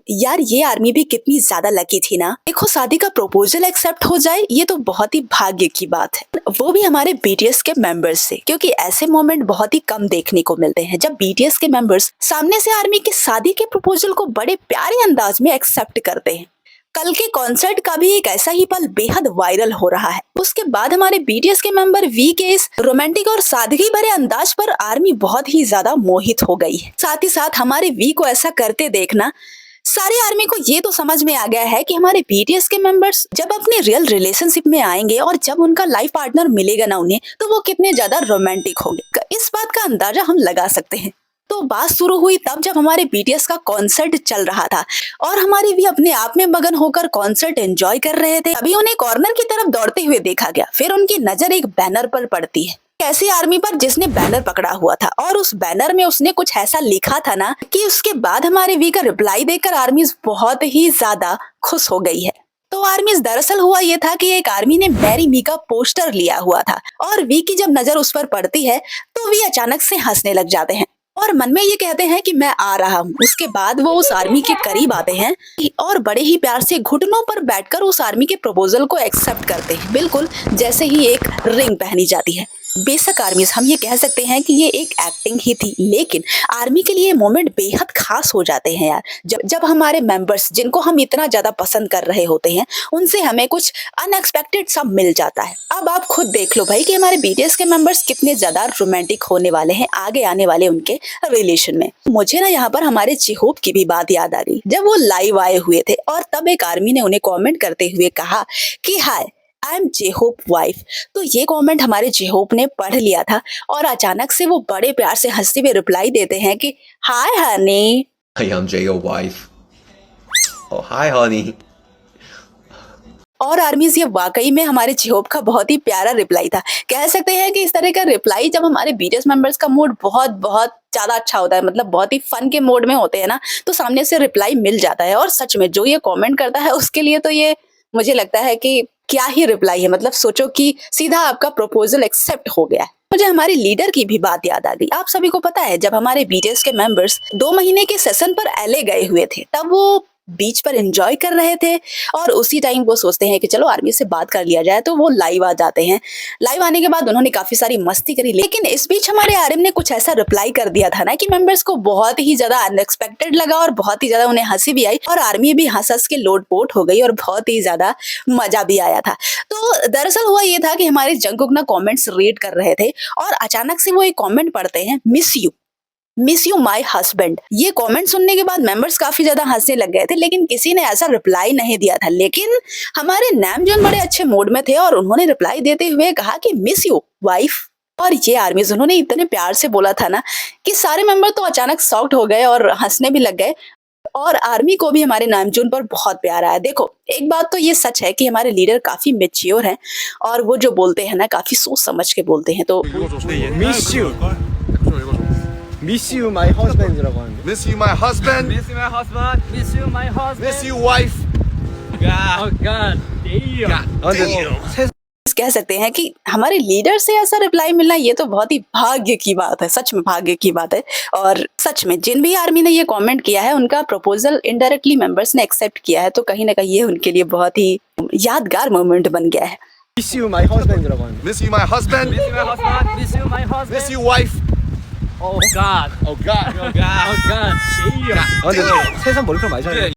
यार ये आर्मी भी कितनी ज्यादा लकी थी ना। देखो शादी का प्रपोजल एक्सेप्ट हो जाए ये तो बहुत ही भाग्य की बात है, वो भी हमारे बीटीएस के मेंबर्स से, क्योंकि ऐसे मोमेंट बहुत ही कम देखने को मिलते हैं जब बीटीएस के मेंबर्स सामने से आर्मी के शादी के प्रपोजल को बड़े प्यारे अंदाज में एक्सेप्ट करते हैं। कल के कॉन्सर्ट का भी एक ऐसा ही पल बेहद वायरल हो रहा है। उसके बाद हमारे बीटीएस के मेंबर वी के इस रोमांटिक और सादगी भरे अंदाज पर आर्मी बहुत ही ज्यादा मोहित हो गई है। साथ ही साथ हमारे वी को ऐसा करते देखना सारी आर्मी को ये तो समझ में आ गया है कि हमारे बीटीएस के मेंबर्स जब अपने रियल रिलेशनशिप में आएंगे और जब उनका लाइफ पार्टनर मिलेगा ना उन्हें, तो वो कितने ज्यादा रोमांटिक होंगे। इस बात का अंदाजा हम लगा सकते हैं। तो बात शुरू हुई तब जब हमारे बीटीएस का कॉन्सर्ट चल रहा था और हमारे भी अपने आप में मगन होकर कॉन्सर्ट एंजॉय कर रहे थे। अभी उन्हें कॉर्नर की तरफ दौड़ते हुए देखा गया। फिर उनकी नजर एक बैनर पर पड़ती है, ऐसी आर्मी पर जिसने बैनर पकड़ा हुआ था और उस बैनर में उसने कुछ ऐसा लिखा था ना कि उसके बाद हमारे वी का रिप्लाई देखकर आर्मी बहुत ही ज्यादा खुश हो गई है। तो आर्मी दरअसल हुआ ये था कि एक आर्मी ने मैरी मी का पोस्टर लिया हुआ था और वी की जब नजर उस पर पड़ती है तो वी अचानक से हंसने लग जाते हैं और मन में ये कहते हैं कि मैं आ रहा हूँ। उसके बाद वो उस आर्मी के करीब आते हैं और बड़े ही प्यार से घुटनों पर बैठकर उस आर्मी के प्रपोजल को एक्सेप्ट करते हैं, बिल्कुल जैसे ही एक रिंग पहनी जाती है। बेशक आर्मीज हम ये कह सकते हैं कि ये एक एक्टिंग ही थी, लेकिन आर्मी के लिए मोमेंट बेहद खास हो जाते हैं यार। जब हमारे मेंबर्स जिनको हम इतना ज्यादा पसंद कर रहे होते हैं उनसे हमें कुछ अनएक्सपेक्टेड सा मिल जाता है। अब आप खुद देख लो भाई कि हमारे बीटीएस के मेंबर्स कितने ज्यादा रोमांटिक होने वाले हैं आगे आने वाले उनके रिलेशन में। मुझे ना यहाँ पर हमारे जेहोप की भी बात याद आ गई जब वो लाइव आए हुए थे और तब एक आर्मी ने उन्हें कॉमेंट करते हुए कहा कि हाय आई एम जेहोप वाइफ। तो ये कमेंट हमारे जेहोप ने पढ़ लिया था और अचानक से वो बड़े प्यार से हंसते हुए रिप्लाई देते हैं कि हाय Honey. I am J.O. wife. Oh, hi honey. और आर्मीज ये वाकई में हमारे जेहोप का बहुत ही प्यारा रिप्लाई था। कह सकते हैं कि इस तरह का रिप्लाई जब हमारे बीटीएस मेंबर्स का मूड बहुत बहुत ज्यादा अच्छा होता है, मतलब बहुत ही फन के मोड में होते हैं ना, तो सामने से रिप्लाई मिल जाता है। और सच में जो ये कमेंट करता है उसके लिए तो ये मुझे लगता है कि क्या ही रिप्लाई है। मतलब सोचो कि सीधा आपका प्रपोजल एक्सेप्ट हो गया है। मुझे हमारी लीडर की भी बात याद आ गई। आप सभी को पता है जब हमारे बीटीएस के मेंबर्स 2 महीने के सेशन पर एलए गए हुए थे तब वो बीच पर एंजॉय कर रहे थे और उसी टाइम वो सोचते हैं कि चलो आर्मी से बात कर लिया जाए, तो वो लाइव आ जाते हैं। लाइव आने के बाद उन्होंने काफी सारी मस्ती करी, लेकिन इस बीच हमारे आर्मी ने कुछ ऐसा रिप्लाई कर दिया था ना कि मेंबर्स को बहुत ही ज्यादा अनएक्सपेक्टेड लगा और बहुत ही ज्यादा उन्हें हंसी भी आई और आर्मी भी हंस हंस के लोटपोट हो गई और बहुत ही ज्यादा मजा भी आया था। तो दरअसल हुआ ये था कि हमारे जंगकुक ना कॉमेंट्स रीड कर रहे थे और अचानक से वो एक कॉमेंट पढ़ते हैं, मिस यू माई हस्बैंड। ये कमेंट सुनने के बाद मेंबर्स काफी ज्यादा हंसने लग गए थे, लेकिन किसी ने ऐसा रिप्लाई नहीं दिया था। लेकिन हमारे नामजून बड़े अच्छे मूड में थे और उन्होंने रिप्लाई देते हुए कहा कि मिस यू वाइफ। और ये आर्मीज उन्होंने इतने प्यार से बोला था ना कि सारे मेंबर तो अचानक शॉक्ड हो गए और हंसने भी लग गए और आर्मी को भी हमारे नामजून पर बहुत प्यार आया। देखो एक बात तो ये सच है कि हमारे लीडर काफी मैच्योर हैं और वो जो बोलते हैं ना काफी सोच समझ के बोलते हैं। तो Miss you my husband이라고 하는데. Miss you my husband. Miss you my husband. Miss you my husband. Miss you wife. Oh God. Damn. कह सकते हैं कि हमारे लीडर से ऐसा रिप्लाई मिलना ये तो बहुत ही भाग्य की बात है, सच में भाग्य की बात है। और सच में जिन भी आर्मी ने ये कमेंट किया है उनका प्रपोजल इनडायरेक्टली मेंबर्स ने एक्सेप्ट किया है, तो कहीं ना कहीं ये उनके लिए बहुत ही यादगार मोमेंट बन गया है। Miss you my husband이라고 하는데. Miss you my husband. Miss you my husband. Miss you my husband. Miss you wife. Oh God. Oh God. Oh God. Oh God. Damn. 근데 세상 머리카락 많이 자르네.